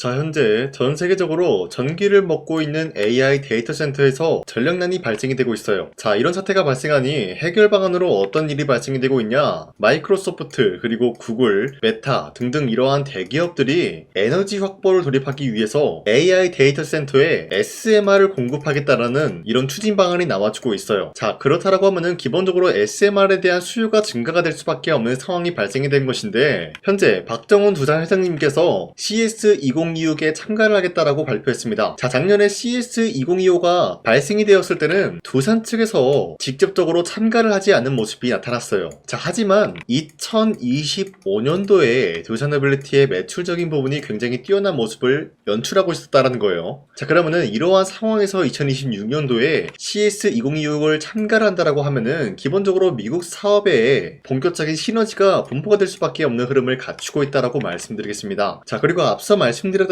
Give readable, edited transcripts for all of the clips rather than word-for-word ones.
자, 현재 전 세계적으로 전기를 먹고 있는 AI 데이터 센터에서 전력난이 발생이 되고 있어요. 자, 이런 사태가 발생하니 해결 방안으로 어떤 일이 발생이 되고 있냐? 마이크로소프트, 그리고 구글, 메타 등등 이러한 대기업들이 에너지 확보를 돌입하기 위해서 AI 데이터 센터에 SMR을 공급하겠다라는 이런 추진 방안이 나와주고 있어요. 자, 그렇다라고 하면은 기본적으로 SMR에 대한 수요가 증가가 될 수밖에 없는 상황이 발생이 된 것인데, 현재 박정훈 두산 회장님께서 CS2025에 참가를 하겠다라고 발표했습니다. 자, 작년에 CS2025가 발생이 되었을 때는 두산 측에서 직접적으로 참가를 하지 않는 모습이 나타났어요. 자, 하지만 2025년도에 두산에빌리티의 매출적인 부분이 굉장히 뛰어난 모습을 연출하고 있었다는 거예요. 자, 그러면은 이러한 상황에서 2026년도에 CS2026을 참가를 한다라고 하면은 기본적으로 미국 사업에 본격적인 시너지가 분포가 될 수밖에 없는 흐름을 갖추고 있다라고 말씀드리겠습니다. 자, 그리고 앞서 말씀드렸다시피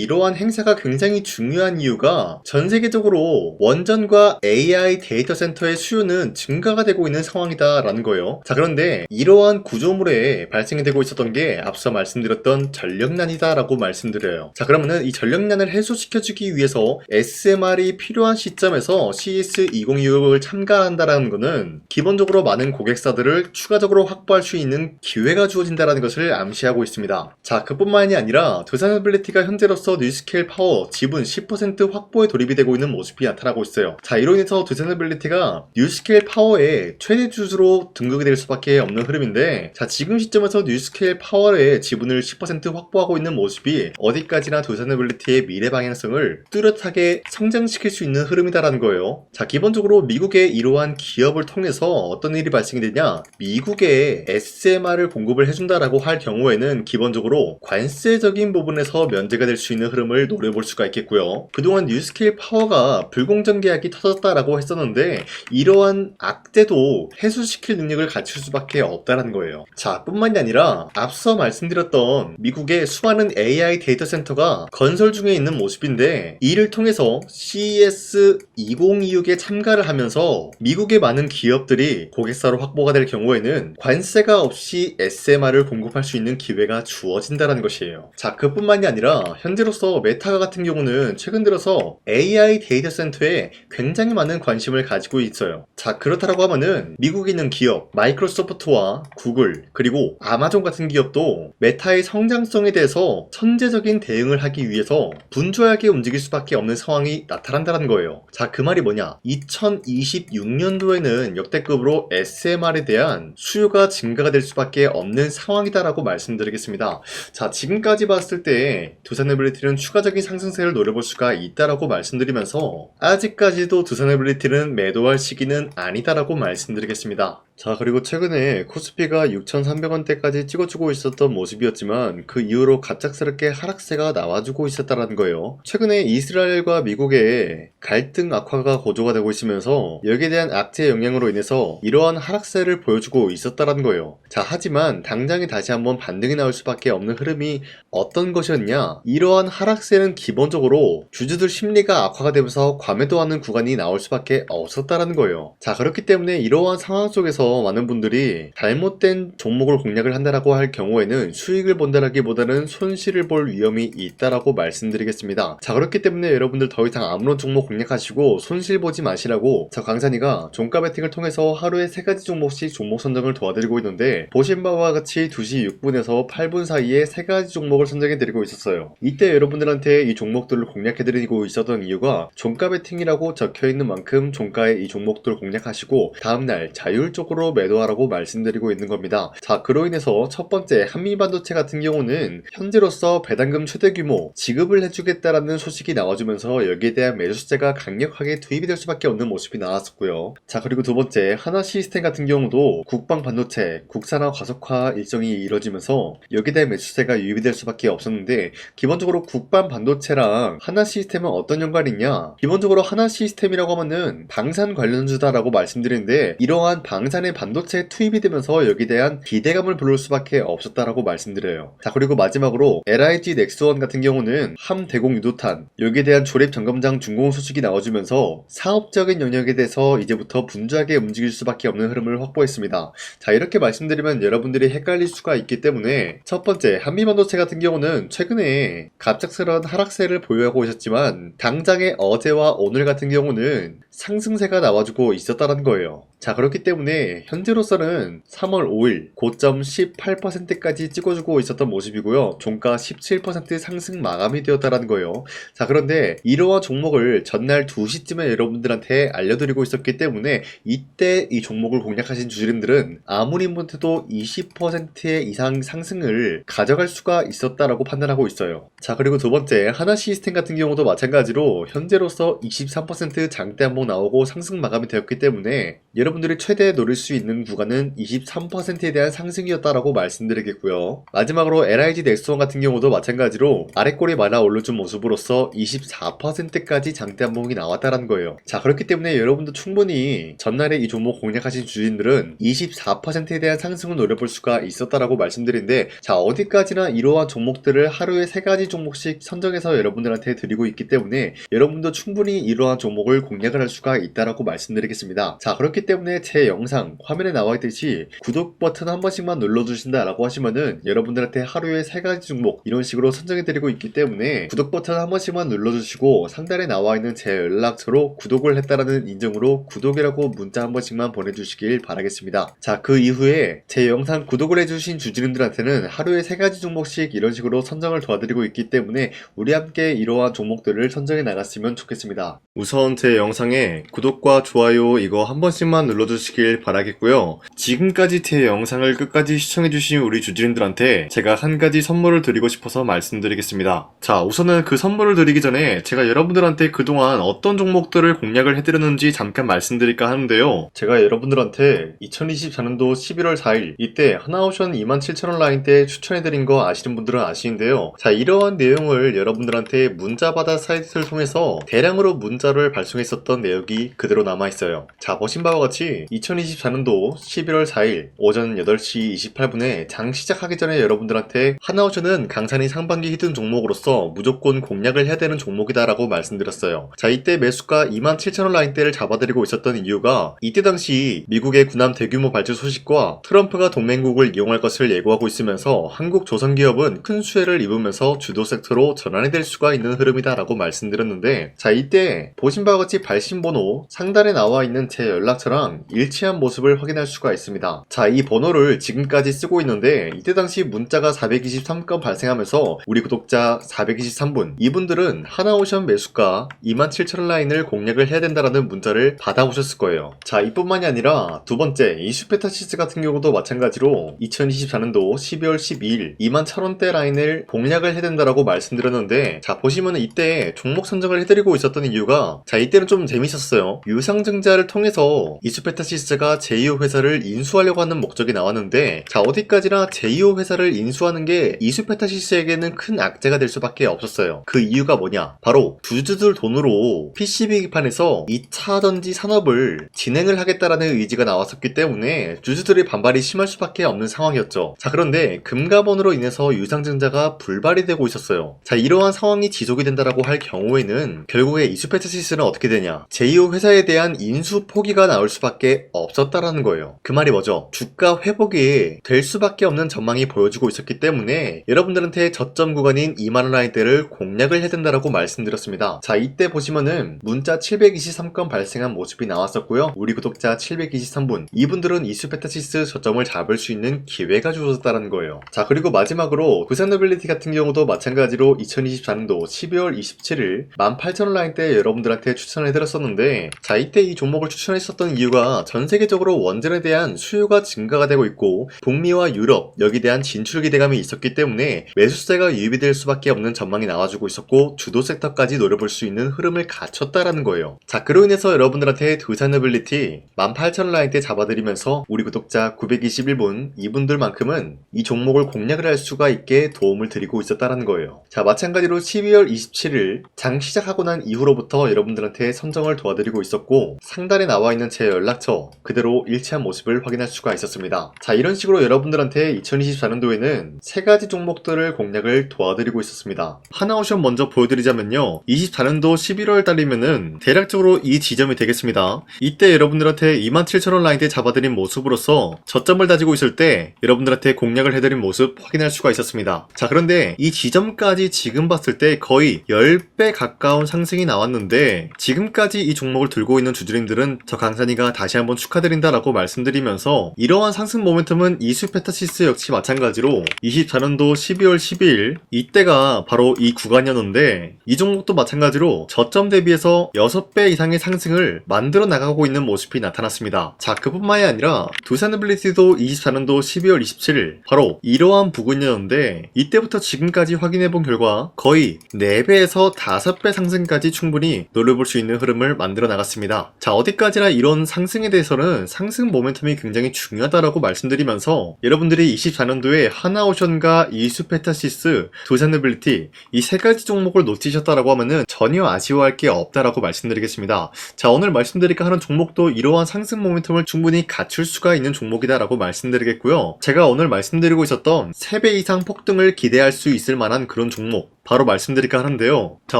이러한 행사가 굉장히 중요한 이유가 전 세계적으로 원전과 AI 데이터 센터의 수요는 증가가 되고 있는 상황이다라는 거예요. 자, 그런데 이러한 구조물에 발생이 되고 있었던 게 앞서 말씀드렸던 전력난이다라고 말씀드려요. 자, 그러면은 이 전력난을 해소시켜주기 위해서 SMR이 필요한 시점에서 CS2026을 참가한다라는 거는 기본적으로 많은 고객사들을 추가적으로 확보할 수 있는 기회가 주어진다는 것을 암시하고 있습니다. 자, 그뿐만이 아니라 두산에빌리티가 현재로서 뉴스케일 파워 지분 10% 확보에 돌입이 되고 있는 모습이 나타나고 있어요. 자, 이로 인해서 두산에빌리티가 뉴스케일 파워의 최대 주주로 등극이 될 수밖에 없는 흐름인데, 자, 지금 시점에서 뉴스케일 파워의 지분을 10% 확보하고 있는 모습이 어디까지나 두산에빌리티의 미래 방향성을 뚜렷하게 성장시킬 수 있는 흐름이다라는 거예요. 자, 기본적으로 미국의 이러한 기업을 통해서 어떤 일이 발생이 되냐, 미국에 SMR을 공급을 해준다라고 할 경우에는 기본적으로 관세적인 부분에서 면제가 될 수 있는 흐름을 노려볼 수가 있겠고요. 그동안 뉴스케일 파워가 불공정 계약이 터졌다라고 했었는데 이러한 악재도 해소시킬 능력을 갖출 수밖에 없다는 거예요. 자, 뿐만이 아니라 앞서 말씀드렸던 미국의 수많은 AI 데이터 센터가 건설 중에 있는 모습인데, 이를 통해서 CES2026에 참가를 하면서 미국의 많은 기업들이 고객사로 확보가 될 경우에는 관세가 없이 SMR을 공급할 수 있는 기회가 주어진다는 것이에요. 자, 그뿐만이 아니라 현재로서 메타 같은 경우는 최근 들어서 AI 데이터 센터에 굉장히 많은 관심을 가지고 있어요. 자, 그렇다라고 하면은 미국에 있는 기업 마이크로소프트와 구글, 그리고 아마존 같은 기업도 메타의 성장성에 대해서 선제적인 대응을 하기 위해서 분주하게 움직일 수밖에 없는 상황이 나타난다는 거예요. 자, 그 말이 뭐냐, 2026년도에는 역대급으로 SMR에 대한 수요가 증가가 될 수밖에 없는 상황이다라고 말씀드리겠습니다. 자, 지금까지 봤을 때 두산에빌리티는 추가적인 상승세를 노려볼 수가 있다라고 말씀드리면서 아직까지도 두산에빌리티는 매도할 시기는 아니다라고 말씀드리겠습니다. 자, 그리고 최근에 코스피가 6,300원대까지 찍어주고 있었던 모습이었지만 그 이후로 갑작스럽게 하락세가 나와주고 있었다는 거예요. 최근에 이스라엘과 미국의 갈등 악화가 고조가 되고 있으면서 여기에 대한 악재 영향으로 인해서 이러한 하락세를 보여주고 있었다는 거예요. 자, 하지만 당장에 다시 한번 반등이 나올 수밖에 없는 흐름이 어떤 것이었냐, 이러한 하락세는 기본적으로 주주들 심리가 악화가 되면서 과매도하는 구간이 나올 수밖에 없었다는 거예요. 자, 그렇기 때문에 이러한 상황 속에서 많은 분들이 잘못된 종목을 공략을 한다라고 할 경우에는 수익을 본다라기보다는 손실을 볼 위험이 있다라고 말씀드리겠습니다. 자, 그렇기 때문에 여러분들 더 이상 아무런 종목 공략하시고 손실 보지 마시라고 저 강산이가 종가 베팅을 통해서 하루에 3가지 종목씩 종목 선정을 도와드리고 있는데, 보신 바와 같이 2시 6분에서 8분 사이에 3가지 종목을 선정해 드리고 있었어요. 이때 여러분들한테 이 종목들을 공략해 드리고 있었던 이유가 종가 베팅이라고 적혀 있는 만큼 종가에 이 종목들을 공략하시고 다음날 자율적으로 매도하라고 말씀드리고 있는 겁니다. 자, 그로 인해서 첫 번째 한미반도체 같은 경우는 현재로서 배당금 최대 규모 지급을 해주겠다라는 소식이 나와주면서 여기에 대한 매수세가 강력하게 투입이 될 수밖에 없는 모습이 나왔었고요. 자, 그리고 두 번째 하나시스템 같은 경우도 국방 반도체 국산화 가속화 일정이 이뤄지면서 여기에 대한 매수세가 유입이 될 수밖에 없었는데, 기본적으로 국방 반도체랑 하나시스템은 어떤 연관이 있냐, 기본적으로 하나시스템이라고 하면은 방산 관련주다라고 말씀드리는데, 이러한 방산에 단기간에 반도체에 투입이 되면서 여기에 대한 기대감을 불러올 수밖에 없었다라고 말씀드려요. 자, 그리고 마지막으로 LIG 넥스원 같은 경우는 함대공 유도탄 여기에 대한 조립 점검장 준공 소식이 나와주면서 사업적인 영역에 대해서 이제부터 분주하게 움직일 수밖에 없는 흐름을 확보했습니다. 자, 이렇게 말씀드리면 여러분들이 헷갈릴 수가 있기 때문에 첫 번째 한미반도체 같은 경우는 최근에 갑작스러운 하락세를 보유하고 있었지만 당장의 어제와 오늘 같은 경우는 상승세가 나와주고 있었다는 거예요. 자, 그렇기 때문에 현재로서는 3월 5일 고점 18%까지 찍어주고 있었던 모습이고요. 종가 17% 상승 마감이 되었다는 거예요. 자, 그런데 이러한 종목을 전날 2시쯤에 여러분들한테 알려드리고 있었기 때문에 이때 이 종목을 공략하신 주주님들은 아무리 못해도 20% 이상 상승을 가져갈 수가 있었다라고 판단하고 있어요. 자, 그리고 두 번째 하나 시스템 같은 경우도 마찬가지로 현재로서 23% 장대 한번 나오고 상승 마감이 되었기 때문에 여러분들이 최대 노릴 수 있는 구간은 23%에 대한 상승이었다라고 말씀드리겠고요. 마지막으로 LIG 넥스원 같은 경우도 마찬가지로 아래꼬리 말아 올려준 모습으로서 24%까지 장대 한봉이 나왔다는 거예요. 자, 그렇기 때문에 여러분도 충분히 전날에 이 종목 공략하신 주인들은 24%에 대한 상승을 노려볼 수가 있었다라고 말씀드린데, 자, 어디까지나 이러한 종목들을 하루에 3가지 종목씩 선정해서 여러분들한테 드리고 있기 때문에 여러분도 충분히 이러한 종목을 공략을 할 수가 있다라고 말씀드리겠습니다. 자, 그렇기 때문에 제 영상 화면에 나와 있듯이 구독 버튼 한 번씩만 눌러주신다 라고 하시면은 여러분들한테 하루에 3가지 종목 이런 식으로 선정해드리고 있기 때문에 구독 버튼 한 번씩만 눌러주시고 상단에 나와 있는 제 연락처로 구독을 했다라는 인증으로 구독이라고 문자 한 번씩만 보내주시길 바라겠습니다. 자, 그 이후에 제 영상 구독을 해주신 주주님들한테는 하루에 3가지 종목씩 이런 식으로 선정을 도와드리고 있기 때문에 우리 함께 이러한 종목들을 선정해 나갔으면 좋겠습니다. 우선 제 영상에 구독과 좋아요 이거 한 번씩만 눌러주시길 바라겠고요. 지금까지 제 영상을 끝까지 시청해주신 우리 주주님들한테 제가 한 가지 선물을 드리고 싶어서 말씀드리겠습니다. 자, 우선은 그 선물을 드리기 전에 제가 여러분들한테 그동안 어떤 종목들을 공략을 해드렸는지 잠깐 말씀드릴까 하는데요. 제가 여러분들한테 2024년도 11월 4일 이때 하나오션 27,000원 라인 때 추천해드린 거 아시는 분들은 아시는데요. 자, 이러한 내용을 여러분들한테 문자받아 사이트를 통해서 대량으로 문자를 발송했었던 내역이 그대로 남아있어요. 자, 보신 바와 같이 2024년도 11월 4일 오전 8시 28분에 장 시작하기 전에 여러분들한테 하나오션은 강산이 상반기 히든 종목으로서 무조건 공략을 해야 되는 종목이다 라고 말씀드렸어요. 자, 이때 매수가 27,000원 라인대를 잡아드리고 있었던 이유가 이때 당시 미국의 군함 대규모 발주 소식과 트럼프가 동맹국을 이용할 것을 예고하고 있으면서 한국 조선기업은 큰 수혜를 입으면서 주도 섹터로 전환이 될 수가 있는 흐름이다 라고 말씀드렸는데, 자, 이때 보신 바와 같이 발신번호 상단에 나와 있는 제 연락처랑 일치한 모습을 확인할 수가 있습니다. 자, 이 번호를 지금까지 쓰고 있는데 이때 당시 문자가 423건 발생하면서 우리 구독자 423분 이분들은 하나오션 매수가 27,000원 라인을 공략을 해야 된다라는 문자를 받아오셨을 거예요. 자, 이뿐만이 아니라 두 번째 이슈페타시스 같은 경우도 마찬가지로 2024년도 12월 12일 21,000원대 라인을 공략을 해야 된다라고 말씀드렸는데, 자, 보시면은 이때 종목 선정을 해드리고 있었던 이유가, 자, 이때는 좀 재밌었어요. 유상증자를 통해서 이슈페타시스가 제2호 회사를 인수하려고 하는 목적이 나왔는데, 자, 어디까지나 제2호 회사를 인수하는 게 이슈페타시스에게는 큰 악재가 될 수밖에 없었어요. 그 이유가 뭐냐? 바로 주주들 돈으로 PCB 기판에서 2차 전지 산업을 진행을 하겠다라는 의지가 나왔었기 때문에 주주들의 반발이 심할 수밖에 없는 상황이었죠. 자, 그런데 금감원으로 인해서 유상증자가 불발이 되고 있었어요. 자, 이러한 상황이 지속이 된다라고 할 경우에는 결국에 이슈페타시스는 어떻게 되냐? 제2호 회사에 대한 인수 포기가 나올 수밖에 없었다라는 거예요. 그 말이 뭐죠? 주가 회복이 될 수밖에 없는 전망이 보여지고 있었기 때문에 여러분들한테 저점 구간인 2만원 라인대를 공략을 해야 된다라고 말씀드렸습니다. 자, 이때 보시면은 문자 723건 발생한 모습이 나왔었고요. 우리 구독자 723분 이분들은 이슈페타시스 저점을 잡을 수 있는 기회가 주어졌다는 거예요. 자, 그리고 마지막으로 부산노빌리티 같은 경우도 마찬가지로 2024년도 12월 27일 18,000원 라인대 여러분들한테 추천을 해드렸었는데, 자, 이때 이 종목을 추천했었던 이유가 전 세계적으로 원전에 대한 수요가 증가가 되고 있고 북미와 유럽 여기에 대한 진출 기대감이 있었기 때문에 매수세가 유입이 될 수밖에 없는 전망이 나와주고 있었고 주도 섹터까지 노려볼 수 있는 흐름을 갖췄다라는 거예요. 자, 그로 인해서 여러분들한테 두산노빌리티 18,000원 라인대 잡아드리면서 우리 구독자 921분 이분들만큼은 이 종목을 공략을 할 수가 있게 도움을 드리고 있었다라는 거예요. 자, 마찬가지로 12월 27일 장 시작하고 난 이후로부터 여러분들한테 선정을 도와드리고 있었고 상단에 나와 있는 제 계좌 연락처 그대로 일치한 모습을 확인할 수가 있었습니다. 자, 이런 식으로 여러분들한테 2024년도에는 세 가지 종목들을 공략을 도와드리고 있었습니다. 하나오션 먼저 보여드리자면요, 24년도 11월 달이면은 대략적으로 이 지점이 되겠습니다. 이때 여러분들한테 27,000원 라인대 잡아드린 모습으로서 저점을 다지고 있을 때 여러분들한테 공략을 해드린 모습 확인할 수가 있었습니다. 자, 그런데 이 지점까지 지금 봤을 때 거의 10배 가까운 상승이 나왔는데, 지금까지 이 종목을 들고 있는 주주님들은 저 강산이가 다시 한번 축하드린다라고 말씀드리면서, 이러한 상승 모멘텀은 이수페타시스 역시 마찬가지로 24년도 12월 12일 이때가 바로 이 구간이었는데, 이 종목도 마찬가지로 저점 대비해서 6배 이상의 상승을 만들어 나가고 있는 모습이 나타났습니다. 자, 그뿐만이 아니라 두산에빌리티도 24년도 12월 27일 바로 이러한 부근이었는데, 이때부터 지금까지 확인해본 결과 거의 4배에서 5배 상승까지 충분히 노려볼 수 있는 흐름을 만들어 나갔습니다. 자, 어디까지나 이런 상승에 대해서는 상승 모멘텀이 굉장히 중요하다라고 말씀드리면서, 여러분들이 24년도에 하나오션과 이수페타시스, 두산에빌리티 이 세 가지 종목을 놓치셨다라고 하면은 전혀 아쉬워할 게 없다라고 말씀드리겠습니다. 자, 오늘 말씀드릴까 하는 종목도 이러한 상승 모멘텀을 충분히 갖출 수가 있는 종목이다라고 말씀드리겠고요. 제가 오늘 말씀드리고 있었던 3배 이상 폭등을 기대할 수 있을 만한 그런 종목 바로 말씀드릴까 하는데요. 자,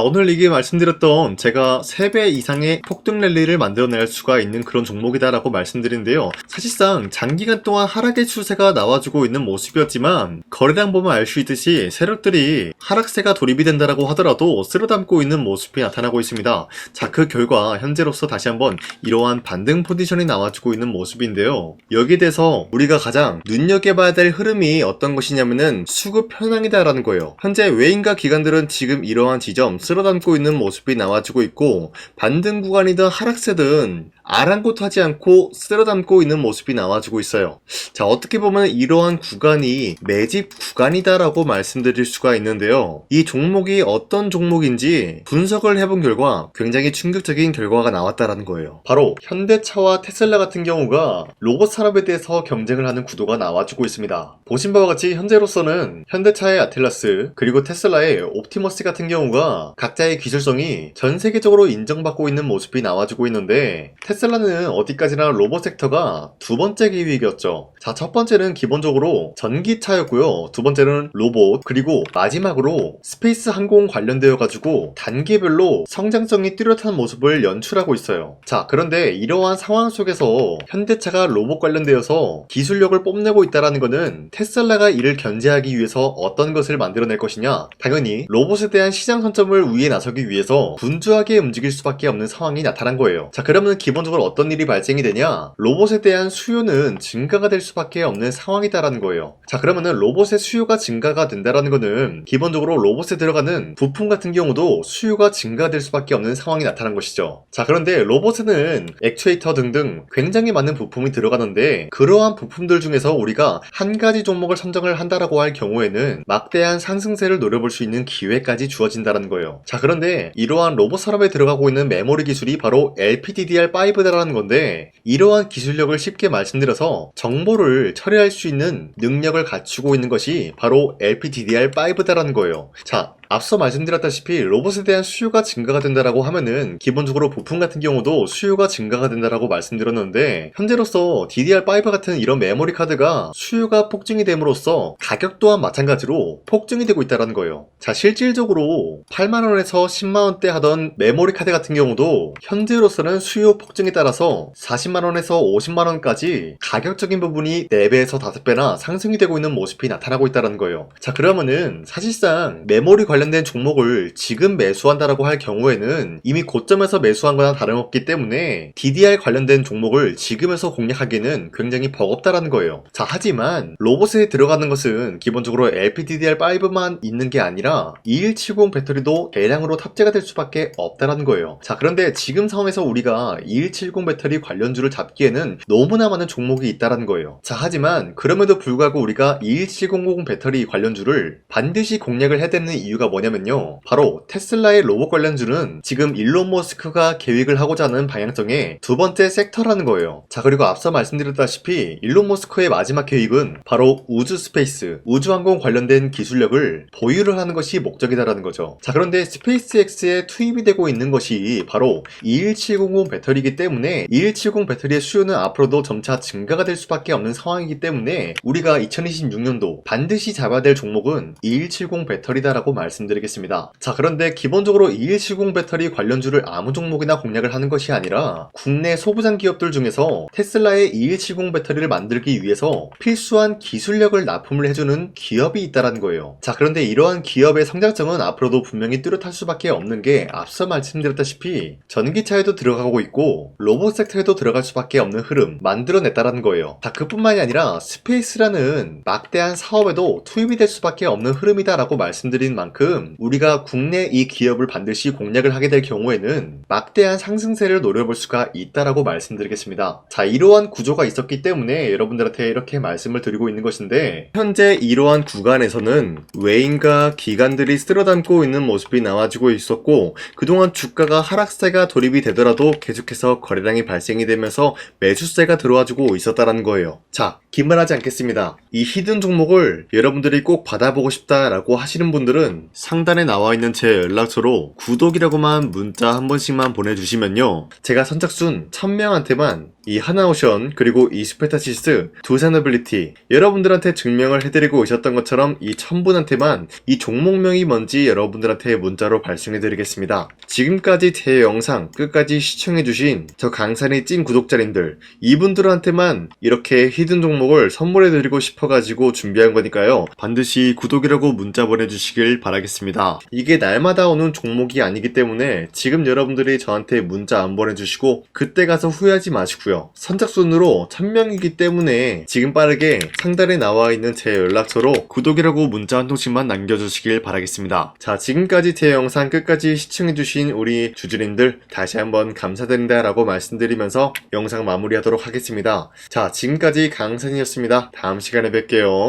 오늘 이게 말씀드렸던 제가 3배 이상의 폭등 랠리를 만들어낼 수가 있는 그런 종목이다라고 말씀드리는데요. 사실상 장기간 동안 하락의 추세가 나와주고 있는 모습이었지만, 거래량 보면 알 수 있듯이 세력들이 하락세가 돌입이 된다라고 하더라도 쓸어담고 있는 모습이 나타나고 있습니다. 자, 그 결과 현재로서 다시 한번 이러한 반등 포지션이 나와주고 있는 모습인데요. 여기에 대해서 우리가 가장 눈여겨봐야 될 흐름이 어떤 것이냐면은 수급 현황이다라는 거예요. 현재 외인과 기관들은 지금 이러한 지점 쓸어담고 있는 모습이 나와주고 있고, 반등 구간이든 하락세든 아랑곳하지 않고 쓸어담고 있는 모습이 나와주고 있어요. 자, 어떻게 보면 이러한 구간이 매집 구간이다라고 말씀드릴 수가 있는데요. 이 종목이 어떤 종목인지 분석을 해본 결과 굉장히 충격적인 결과가 나왔다라는 거예요. 바로 현대차와 테슬라 같은 경우가 로봇 산업에 대해서 경쟁을 하는 구도가 나와주고 있습니다. 보신 바와 같이 현재로서는 현대차의 아틀라스 그리고 테슬라의 옵티머스 같은 경우가 각자의 기술성이 전 세계적으로 인정받고 있는 모습이 나와주고 있는데, 테슬라는 어디까지나 로봇 섹터가 두 번째 기획이었죠. 자, 첫 번째는 기본적으로 전기차였고요. 두 번째는 로봇, 그리고 마지막으로 스페이스 항공 관련되어 가지고 단계별로 성장성이 뚜렷한 모습을 연출하고 있어요. 자, 그런데 이러한 상황 속에서 현대차가 로봇 관련되어서 기술력을 뽐내고 있다는 것은 테슬라가 이를 견제하기 위해서 어떤 것을 만들어낼 것이냐, 당연히 로봇에 대한 시장 선점을 위해 나서기 위해서 분주하게 움직일 수밖에 없는 상황이 나타난 거예요. 자, 그러면 기본적으로 어떤 일이 발생이 되냐, 로봇에 대한 수요는 증가가 될 수밖에 없는 상황이다라는 거예요. 자, 그러면은 로봇의 수요가 증가가 된다라는 거는 기본적으로 로봇에 들어가는 부품 같은 경우도 수요가 증가될 수밖에 없는 상황이 나타난 것이죠. 자, 그런데 로봇에는 액추에이터 등등 굉장히 많은 부품이 들어가는데, 그러한 부품들 중에서 우리가 한 가지 종목을 선정을 한다라고 할 경우에는 막대한 상승세를 노려볼 수 있는 기회까지 주어진다는 거예요. 자, 그런데 이러한 로봇 산업에 들어가고 있는 메모리 기술이 바로 LPDDR5다라는 건데, 이러한 기술력을 쉽게 말씀드려서 정보를 처리할 수 있는 능력을 갖추고 있는 것이 바로 LPDDR5다라는 거예요. 자, 앞서 말씀드렸다시피 로봇에 대한 수요가 증가가 된다라고 하면은 기본적으로 부품 같은 경우도 수요가 증가가 된다라고 말씀드렸는데, 현재로서 DDR5 같은 이런 메모리 카드가 수요가 폭증이 됨으로써 가격 또한 마찬가지로 폭증이 되고 있다는 거예요. 자, 실질적으로 8만원에서 10만원대 하던 메모리 카드 같은 경우도 현재로서는 수요 폭증에 따라서 40만원에서 50만원까지 가격적인 부분이 4배에서 5배나 상승이 되고 있는 모습이 나타나고 있다는 거예요. 자, 그러면은 사실상 메모리 관련된 종목을 지금 매수한다라고 할 경우에는 이미 고점에서 매수한 거나 다름없기 때문에 DDR 관련된 종목을 지금에서 공략하기에는 굉장히 버겁다라는 거예요. 자, 하지만 로봇에 들어가는 것은 기본적으로 LPDDR5만 있는 게 아니라 2170 배터리도 대량으로 탑재가 될 수밖에 없다라는 거예요. 자, 그런데 지금 상황에서 우리가 2170 배터리 관련주를 잡기에는 너무나 많은 종목이 있다라는 거예요. 자, 하지만 그럼에도 불구하고 우리가 21700 배터리 관련주를 반드시 공략을 해야 되는 이유가 이유가 뭐냐면요. 바로 테슬라의 로봇 관련주는 지금 일론 머스크가 계획을 하고자 하는 방향성의 두 번째 섹터라는 거예요. 자, 그리고 앞서 말씀드렸다시피 일론 머스크의 마지막 계획은 바로 우주 스페이스, 우주항공 관련된 기술력을 보유를 하는 것이 목적이다라는 거죠. 자, 그런데 스페이스X에 투입이 되고 있는 것이 바로 21700 배터리이기 때문에 2170 배터리의 수요는 앞으로도 점차 증가가 될 수밖에 없는 상황이기 때문에 우리가 2026년도 반드시 잡아야 될 종목은 2170 배터리다라고 말씀드리겠습니다. 자, 그런데 기본적으로 2170 배터리 관련주를 아무 종목이나 공략을 하는 것이 아니라 국내 소부장 기업들 중에서 테슬라의 2170 배터리를 만들기 위해서 필수한 기술력을 납품을 해주는 기업이 있다는 거예요. 자, 그런데 이러한 기업의 성장성은 앞으로도 분명히 뚜렷할 수밖에 없는 게 앞서 말씀드렸다시피 전기차에도 들어가고 있고 로봇 섹터에도 들어갈 수밖에 없는 흐름 만들어냈다라는 거예요. 자, 그뿐만이 아니라 스페이스라는 막대한 사업에도 투입이 될 수밖에 없는 흐름이다라고 말씀드린 만큼 우리가 국내 이 기업을 반드시 공략을 하게 될 경우에는 막대한 상승세를 노려볼 수가 있다라고 말씀드리겠습니다. 자, 이러한 구조가 있었기 때문에 여러분들한테 이렇게 말씀을 드리고 있는 것인데 현재 이러한 구간에서는 외인과 기관들이 쓸어담고 있는 모습이 나와주고 있었고 그동안 주가가 하락세가 돌입이 되더라도 계속해서 거래량이 발생이 되면서 매수세가 들어와주고 있었다는 거예요. 자, 긴말하지 않겠습니다. 이 히든 종목을 여러분들이 꼭 받아보고 싶다라고 하시는 분들은 상단에 나와 있는 제 연락처로 구독이라고만 문자 한 번씩만 보내주시면요, 제가 선착순 1000명한테만 이 하나오션 그리고 이 스페타시스 두사너빌리티 여러분들한테 증명을 해드리고 있었던 것처럼 이 1000분한테만 이 종목명이 뭔지 여러분들한테 문자로 발송해드리겠습니다. 지금까지 제 영상 끝까지 시청해주신 저 강산의 찐 구독자님들 이분들한테만 이렇게 히든 종목을 선물해드리고 싶어가지고 준비한 거니까요, 반드시 구독이라고 문자 보내주시길 바라겠습니다. 이게 날마다 오는 종목이 아니기 때문에 지금 여러분들이 저한테 문자 안 보내주시고 그때 가서 후회하지 마시고요. 선착순으로 1000명이기 때문에 지금 빠르게 상단에 나와 있는 제 연락처로 구독이라고 문자 한 통씩만 남겨주시길 바라겠습니다. 자, 지금까지 제 영상 끝까지 시청해주신 우리 주주님들 다시 한번 감사드린다 라고 말씀드리면서 영상 마무리하도록 하겠습니다. 자, 지금까지 강산이었습니다. 다음 시간에 뵐게요.